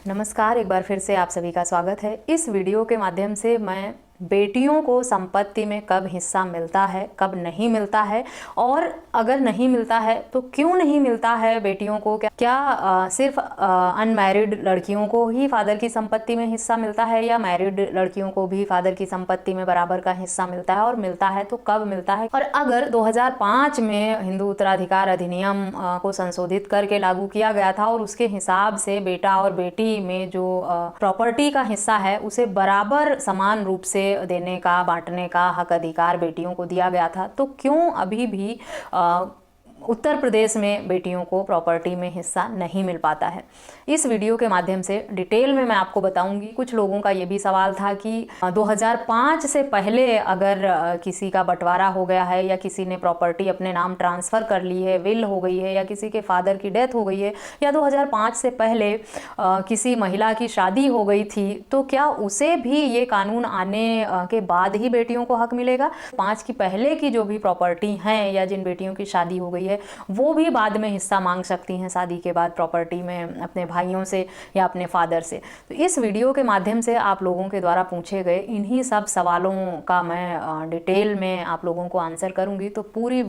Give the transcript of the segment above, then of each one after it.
नमस्कार, एक बार फिर से आप सभी का स्वागत है। इस वीडियो के माध्यम से मैं बेटियों को संपत्ति में कब हिस्सा मिलता है, कब नहीं मिलता है, और अगर नहीं मिलता है तो क्यों नहीं मिलता है बेटियों को। क्या सिर्फ अनमैरिड लड़कियों को ही फादर की संपत्ति में हिस्सा मिलता है, या मैरिड लड़कियों को भी फादर की संपत्ति में बराबर का हिस्सा मिलता है, और मिलता है तो कब मिलता है। और अगर 2005 में हिंदू उत्तराधिकार अधिनियम को संशोधित करके लागू किया गया था और उसके हिसाब से बेटा और बेटी में जो प्रॉपर्टी का हिस्सा है उसे बराबर समान रूप से देने का, बांटने का हक अधिकार बेटियों को दिया गया था, तो क्यों अभी भी उत्तर प्रदेश में बेटियों को प्रॉपर्टी में हिस्सा नहीं मिल पाता है। इस वीडियो के माध्यम से डिटेल में मैं आपको बताऊंगी। कुछ लोगों का ये भी सवाल था कि 2005 से पहले अगर किसी का बंटवारा हो गया है, या किसी ने प्रॉपर्टी अपने नाम ट्रांसफ़र कर ली है, विल हो गई है, या किसी के फादर की डेथ हो गई है, या 2005 से पहले किसी महिला की शादी हो गई थी, तो क्या उसे भी ये कानून आने के बाद ही बेटियों को हक मिलेगा। 5 की पहले की जो भी प्रॉपर्टी हैं या जिन बेटियों की शादी हो गई है वो भी बाद में हिस्सा मांग सकती हैं शादी के बाद प्रॉपर्टी में अपने भाइयों से या अपने फादर से। तो इस वीडियो के माध्यम से आप लोगों के द्वारा पूछे गए इन्हीं सब सवालों का मैं डिटेल में आप लोगों को आंसर करूंगी। तो पूरी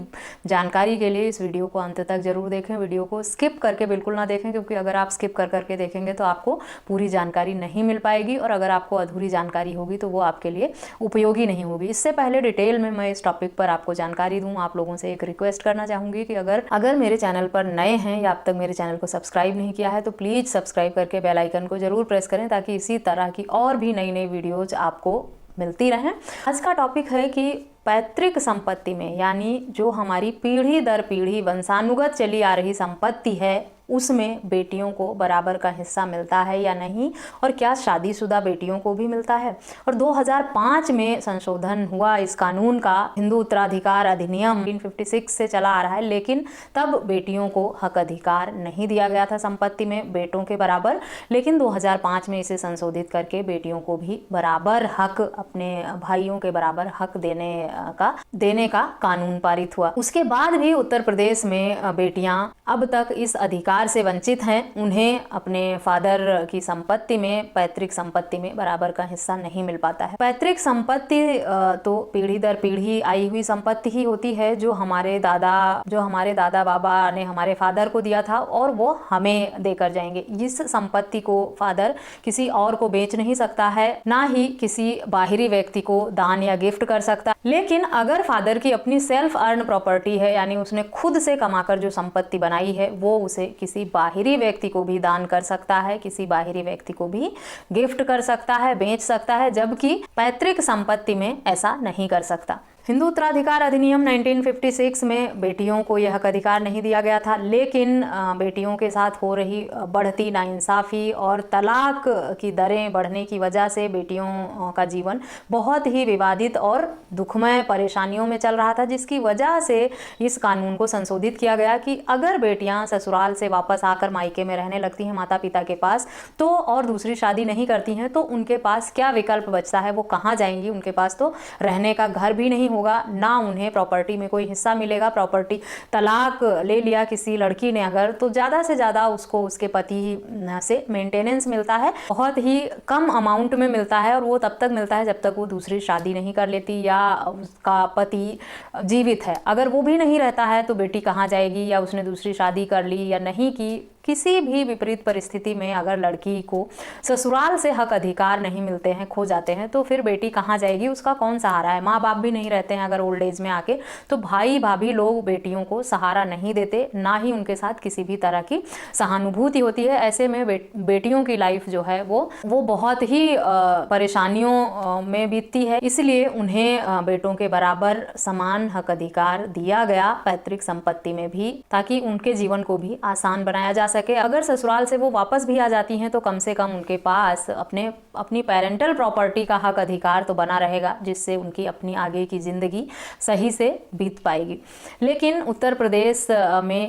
जानकारी के लिए इस वीडियो को अंत तक जरूर देखें। वीडियो को स्किप करके बिल्कुल ना देखें, क्योंकि अगर आप स्किप करके देखेंगे तो आपको पूरी जानकारी नहीं मिल पाएगी, और अगर आपको अधूरी जानकारी होगी तो वो आपके लिए उपयोगी नहीं होगी। इससे पहले डिटेल में मैं इस टॉपिक पर आपको जानकारी दूं, आप लोगों से एक रिक्वेस्ट करना चाहूँगी कि अगर मेरे चैनल पर नए हैं या अब तक मेरे चैनल को सब्सक्राइब नहीं किया है तो प्लीज़ सब्सक्राइब करके बेल आइकन को जरूर प्रेस करें, ताकि इसी तरह की और भी नई नई वीडियोज आपको मिलती रहें। आज का टॉपिक है कि पैतृक संपत्ति में, यानी जो हमारी पीढ़ी दर पीढ़ी वंशानुगत चली आ रही संपत्ति है, उसमें बेटियों को बराबर का हिस्सा मिलता है या नहीं, और क्या शादीशुदा बेटियों को भी मिलता है। और 2005 में संशोधन हुआ इस कानून का, हिंदू उत्तराधिकार अधिनियम 1956 से चला आ रहा है, लेकिन तब बेटियों को हक अधिकार नहीं दिया गया था संपत्ति में बेटों के बराबर। लेकिन 2005 में इसे संशोधित करके बेटियों को भी बराबर हक, अपने भाइयों के बराबर हक देने का कानून पारित हुआ। उसके बाद भी उत्तर प्रदेश में बेटियां अब तक इस अधिकार से वंचित हैं। उन्हें अपने फादर की संपत्ति में, पैतृक संपत्ति में बराबर का हिस्सा नहीं मिल पाता है। पैतृक संपत्ति तो पीढ़ी दर पीढ़ी आई हुई संपत्ति ही होती है, जो हमारे दादा बाबा ने हमारे फादर को दिया था और वो हमें देकर जाएंगे। इस संपत्ति को फादर किसी और को बेच नहीं सकता है, ना ही किसी बाहरी व्यक्ति को दान या गिफ्ट कर सकता। लेकिन अगर फादर की अपनी सेल्फ अर्न प्रॉपर्टी है, यानी उसने खुद से कमाकर जो संपत्ति बनाई है, वो उसे किसी बाहरी व्यक्ति को भी दान कर सकता है, किसी बाहरी व्यक्ति को भी गिफ्ट कर सकता है, बेच सकता है, जबकि पैतृक संपत्ति में ऐसा नहीं कर सकता। हिंदू उत्तराधिकार अधिनियम 1956 में बेटियों को यह हक अधिकार नहीं दिया गया था, लेकिन बेटियों के साथ हो रही बढ़ती नाइंसाफ़ी और तलाक की दरें बढ़ने की वजह से बेटियों का जीवन बहुत ही विवादित और दुखमय परेशानियों में चल रहा था, जिसकी वजह से इस कानून को संशोधित किया गया कि अगर बेटियां ससुराल से वापस आकर मायके में रहने लगती हैं माता पिता के पास, तो और दूसरी शादी नहीं करती हैं, तो उनके पास क्या विकल्प बचता है, वो कहाँ जाएंगी। उनके पास तो रहने का घर भी नहीं होगा, ना उन्हें प्रॉपर्टी में कोई हिस्सा मिलेगा। प्रॉपर्टी तलाक ले लिया किसी लड़की ने अगर, तो ज़्यादा से ज़्यादा उसको उसके पति से मेंटेनेंस मिलता है, बहुत ही कम अमाउंट में मिलता है, और वो तब तक मिलता है जब तक वो दूसरी शादी नहीं कर लेती या उसका पति जीवित है। अगर वो भी नहीं रहता है तो बेटी कहाँ जाएगी, या उसने दूसरी शादी कर ली या नहीं की, किसी भी विपरीत परिस्थिति में अगर लड़की को ससुराल से हक अधिकार नहीं मिलते हैं, खो जाते हैं, तो फिर बेटी कहाँ जाएगी, उसका कौन सहारा है। माँ बाप भी नहीं रहते हैं अगर ओल्ड एज में आके, तो भाई भाभी लोग बेटियों को सहारा नहीं देते, ना ही उनके साथ किसी भी तरह की सहानुभूति होती है। ऐसे में बेटियों की लाइफ जो है वो बहुत ही परेशानियों में बीतती है। इसलिए उन्हें बेटों के बराबर समान हक अधिकार दिया गया पैतृक संपत्ति में भी, ताकि उनके जीवन को भी आसान बनाया जा सके। अगर ससुराल से वो वापस भी आ जाती हैं तो कम से कम उनके पास अपनी पेरेंटल प्रॉपर्टी का हक अधिकार तो बना रहेगा, जिससे उनकी अपनी आगे की जिंदगी सही से बीत पाएगी। लेकिन उत्तर प्रदेश में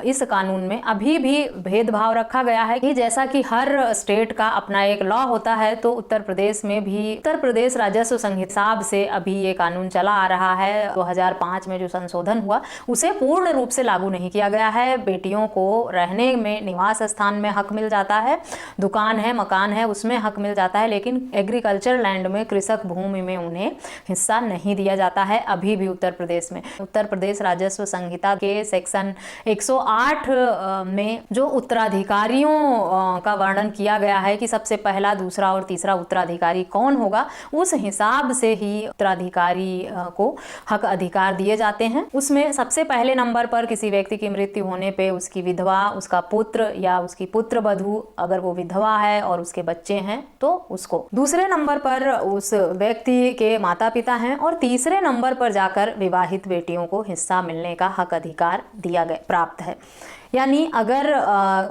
इस कानून में अभी भी भेदभाव रखा गया है कि जैसा कि हर स्टेट का अपना एक लॉ होता है, तो उत्तर प्रदेश में भी उत्तर प्रदेश राजस्व संहिता से अभी ये कानून चला आ रहा है। 2005 में जो संशोधन हुआ उसे पूर्ण रूप से लागू नहीं किया गया है। बेटियों को रहने में, निवास स्थान में हक मिल जाता है, दुकान है, मकान है, उसमें हक मिल जाता है, लेकिन एग्रीकल्चर लैंड में, कृषक भूमि में उन्हें हिस्सा नहीं दिया जाता है अभी भी उत्तर प्रदेश में। उत्तर प्रदेश राजस्व संहिता के सेक्शन 108 में जो उत्तराधिकारियों का वर्णन किया गया है कि सबसे पहला, दूसरा और तीसरा उत्तराधिकारी कौन होगा, उस हिसाब से ही उत्तराधिकारी को हक अधिकार दिए जाते हैं। उसमें सबसे पहले नंबर पर किसी व्यक्ति की मृत्यु होने पे उसकी विधवा, उसका पुत्र या उसकी पुत्र वधू, अगर वो विधवा है और उसके बच्चे हैं तो उसको। दूसरे नंबर पर उस व्यक्ति के माता पिता हैं और तीसरे नंबर पर जाकर विवाहित बेटियों को हिस्सा मिलने का हक अधिकार दिया गया, प्राप्त है। यानी अगर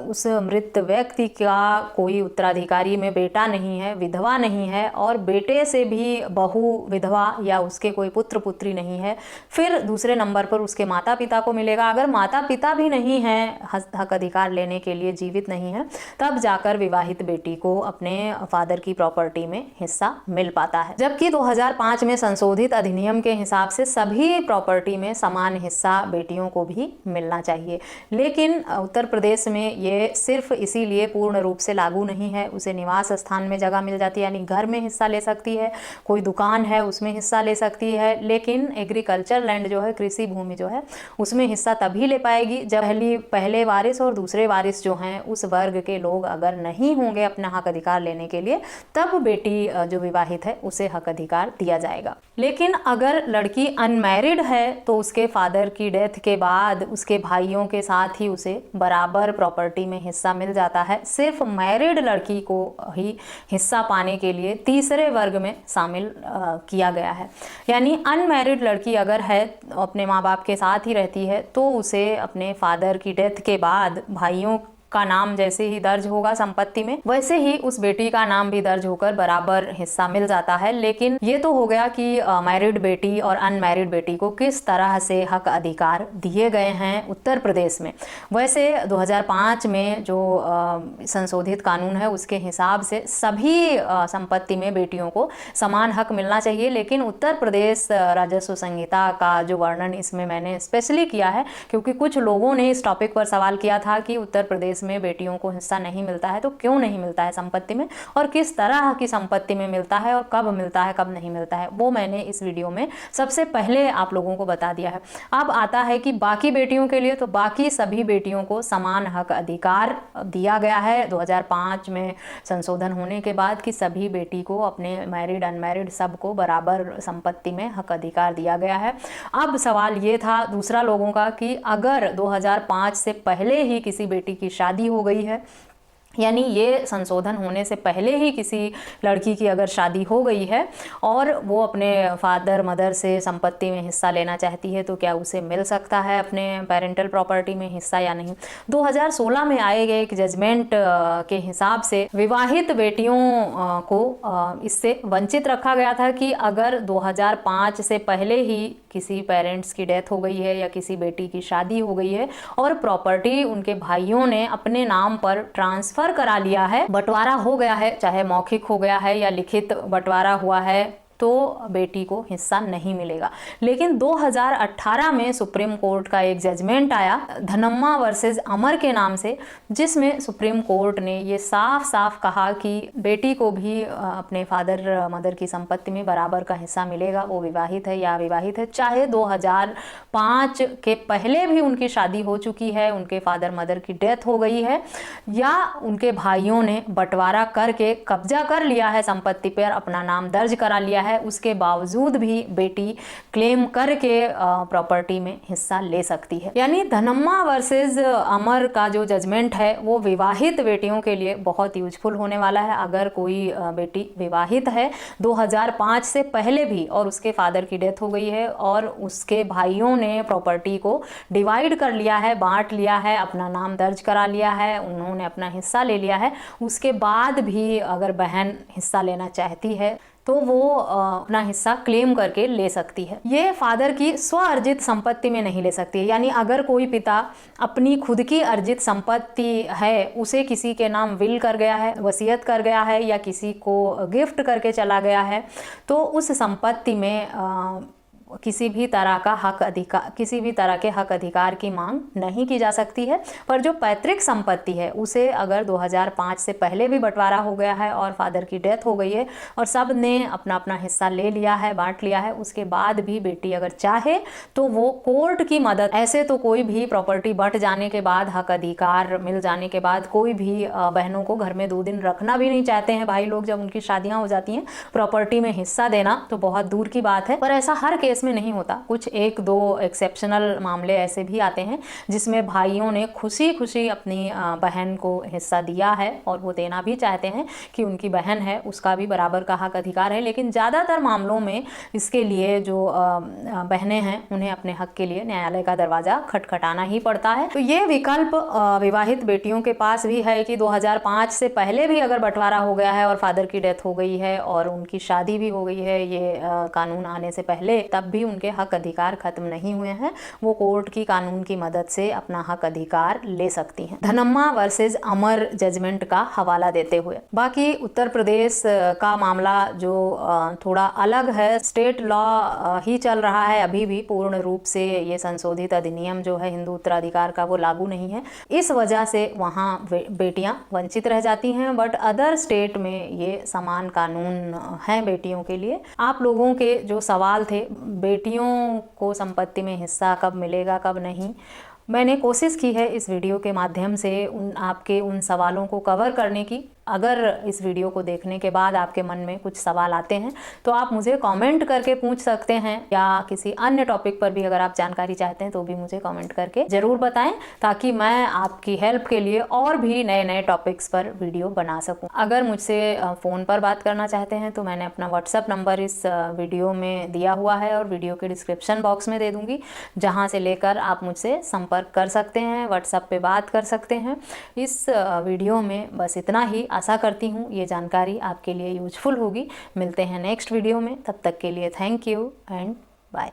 उस मृत व्यक्ति का कोई उत्तराधिकारी में बेटा नहीं है, विधवा नहीं है और बेटे से भी बहू विधवा या उसके कोई पुत्र पुत्री नहीं है, फिर दूसरे नंबर पर उसके माता पिता को मिलेगा। अगर माता पिता भी नहीं हैं, हक अधिकार लेने के लिए जीवित नहीं है, तब जाकर विवाहित बेटी को अपने फादर की प्रॉपर्टी में हिस्सा मिल पाता है। जबकि 2005 में संशोधित अधिनियम के हिसाब से सभी प्रॉपर्टी में समान हिस्सा बेटियों को भी मिलना चाहिए, लेकिन उत्तर प्रदेश में ये सिर्फ इसीलिए पूर्ण रूप से लागू नहीं है। उसे निवास स्थान में जगह मिल जाती है, यानी घर में हिस्सा ले सकती है, कोई दुकान है उसमें हिस्सा ले सकती है, लेकिन एग्रीकल्चर लैंड जो है, कृषि भूमि जो है, उसमें हिस्सा तभी ले पाएगी जब पहले वारिस और दूसरे वारिस जो हैं उस वर्ग के लोग अगर नहीं होंगे अपना हक अधिकार लेने के लिए, तब बेटी जो विवाहित है उसे हक अधिकार दिया जाएगा। लेकिन अगर लड़की अनमैरिड है तो उसके फादर की डेथ के बाद उसके भाइयों के साथ ही उसे बराबर प्रॉपर्टी में हिस्सा मिल जाता है। सिर्फ मैरिड लड़की को ही हिस्सा पाने के लिए तीसरे वर्ग में शामिल किया गया है। यानी अनमैरिड लड़की अगर है, अपने माँ बाप के साथ ही रहती है, तो उसे अपने फादर की डेथ के बाद भाइयों का नाम जैसे ही दर्ज होगा संपत्ति में, वैसे ही उस बेटी का नाम भी दर्ज होकर बराबर हिस्सा मिल जाता है। लेकिन ये तो हो गया कि मैरिड बेटी और अनमैरिड बेटी को किस तरह से हक अधिकार दिए गए हैं उत्तर प्रदेश में। वैसे 2005 में जो संशोधित कानून है उसके हिसाब से सभी संपत्ति में बेटियों को समान हक मिलना चाहिए, लेकिन उत्तर प्रदेश राजस्व संहिता का जो वर्णन इसमें मैंने स्पेशली किया है, क्योंकि कुछ लोगों ने इस टॉपिक पर सवाल किया था कि उत्तर प्रदेश में बेटियों को हिस्सा नहीं मिलता है, तो क्यों नहीं मिलता है संपत्ति में, और किस तरह की संपत्ति में मिलता है और कब मिलता है, कब नहीं मिलता है, वो मैंने इस वीडियो में सबसे पहले आप लोगों को बता दिया है। अब आता है कि बाकी बेटियों के लिए, तो बाकी सभी बेटियों को समान हक अधिकार दिया गया है 2005 में संशोधन होने के बाद, कि सभी बेटी को अपने मैरिड अनमैरिड सबको बराबर संपत्ति में हक अधिकार दिया गया है। अब सवाल ये था दूसरा लोगों का कि अगर 2005 से पहले ही किसी बेटी की शादी हो गई है, यानी ये संशोधन होने से पहले ही किसी लड़की की अगर शादी हो गई है और वो अपने फादर मदर से संपत्ति में हिस्सा लेना चाहती है, तो क्या उसे मिल सकता है अपने पेरेंटल प्रॉपर्टी में हिस्सा या नहीं। 2016 में आए गए एक जजमेंट के हिसाब से विवाहित बेटियों को इससे वंचित रखा गया था कि अगर 2005 से पहले ही किसी पेरेंट्स की डेथ हो गई है या किसी बेटी की शादी हो गई है और प्रॉपर्टी उनके भाइयों ने अपने नाम पर ट्रांसफर करा लिया है, बंटवारा हो गया है, चाहे मौखिक हो गया है या लिखित बंटवारा हुआ है, तो बेटी को हिस्सा नहीं मिलेगा। लेकिन 2018 में सुप्रीम कोर्ट का एक जजमेंट आया धनम्मा वर्सेस अमर के नाम से, जिसमें सुप्रीम कोर्ट ने ये साफ साफ कहा कि बेटी को भी अपने फादर मदर की संपत्ति में बराबर का हिस्सा मिलेगा, वो विवाहित है या अविवाहित है, चाहे 2005 के पहले भी उनकी शादी हो चुकी है, उनके फादर मदर की डेथ हो गई है, या उनके भाइयों ने बंटवारा करके कब्जा कर लिया है संपत्ति पर, अपना नाम दर्ज करा लिया है, उसके बावजूद भी बेटी क्लेम करके प्रॉपर्टी में हिस्सा ले सकती है। यानी धनम्मा वर्सेस अमर का जो जजमेंट है वो विवाहित बेटियों के लिए बहुत यूजफुल होने वाला है। अगर कोई बेटी विवाहित है 2005 से पहले भी और उसके फादर की डेथ हो गई है और उसके भाइयों ने प्रॉपर्टी को डिवाइड कर लिया है, बांट लिया है, अपना नाम दर्ज करा लिया है, उन्होंने अपना हिस्सा ले लिया है, उसके बाद भी अगर बहन हिस्सा लेना चाहती है तो वो अपना हिस्सा क्लेम करके ले सकती है। ये फादर की स्व अर्जित संपत्ति में नहीं ले सकती है। यानी अगर कोई पिता अपनी खुद की अर्जित संपत्ति है उसे किसी के नाम विल कर गया है, वसीयत कर गया है या किसी को गिफ्ट करके चला गया है, तो उस संपत्ति में किसी भी तरह के हक अधिकार की मांग नहीं की जा सकती है। पर जो पैतृक संपत्ति है उसे अगर 2005 से पहले भी बंटवारा हो गया है और फादर की डेथ हो गई है और सब ने अपना अपना हिस्सा ले लिया है, बांट लिया है, उसके बाद भी बेटी अगर चाहे तो वो कोर्ट की मदद, ऐसे तो कोई भी प्रॉपर्टी बंट जाने के बाद, हक अधिकार मिल जाने के बाद कोई भी बहनों को घर में 2 दिन रखना भी नहीं चाहते हैं भाई लोग, जब उनकी शादियां हो जाती हैं, प्रॉपर्टी में हिस्सा देना तो बहुत दूर की बात है। पर ऐसा हर केस में नहीं होता, कुछ 1-2 एक्सेप्शनल मामले ऐसे भी आते हैं जिसमें भाइयों ने खुशी खुशी अपनी बहन को हिस्सा दिया है और वो देना भी चाहते हैं कि उनकी बहन है उसका भी बराबर का हक अधिकार है। लेकिन ज़्यादातर मामलों में इसके लिए जो बहनें हैं उन्हें अपने हक के लिए न्यायालय का दरवाज़ा खटखटाना ही पड़ता है। तो ये विकल्प विवाहित बेटियों के पास भी है कि 2005 से पहले भी अगर बंटवारा हो गया है और फादर की डेथ हो गई है और उनकी शादी भी हो गई है, ये कानून आने से पहले, तब भी उनके हक अधिकार खत्म नहीं हुए हैं, वो कोर्ट की कानून की मदद से अपना हक अधिकार ले सकती हैं। धनम्मा वर्सेस अमर जजमेंट का हवाला देते हुए, बाकी उत्तर प्रदेश का मामला जो थोड़ा अलग है, स्टेट लॉ ही चल रहा है अभी भी, पूर्ण रूप से ये संशोधित अधिनियम जो है हिंदू उत्तराधिकार का वो लागू नहीं है, इस वजह से वहाँ बेटियां वंचित रह जाती हैं। बट अदर स्टेट में ये समान कानून हैं बेटियों के लिए। आप लोगों के जो सवाल थे, बेटियों को संपत्ति में हिस्सा कब मिलेगा कब नहीं, मैंने कोशिश की है इस वीडियो के माध्यम से आपके उन सवालों को कवर करने की। अगर इस वीडियो को देखने के बाद आपके मन में कुछ सवाल आते हैं तो आप मुझे कमेंट करके पूछ सकते हैं, या किसी अन्य टॉपिक पर भी अगर आप जानकारी चाहते हैं तो भी मुझे कमेंट करके ज़रूर बताएं, ताकि मैं आपकी हेल्प के लिए और भी नए नए टॉपिक्स पर वीडियो बना सकूं। अगर मुझसे फ़ोन पर बात करना चाहते हैं तो मैंने अपना व्हाट्सएप नंबर इस वीडियो में दिया हुआ है और वीडियो के डिस्क्रिप्शन बॉक्स में दे दूँगी, जहाँ से लेकर आप मुझसे संपर्क कर सकते हैं, व्हाट्सएप पे बात कर सकते हैं। इस वीडियो में बस इतना ही। आशा करती हूँ ये जानकारी आपके लिए यूजफुल होगी। मिलते हैं नेक्स्ट वीडियो में, तब तक के लिए थैंक यू एंड बाय।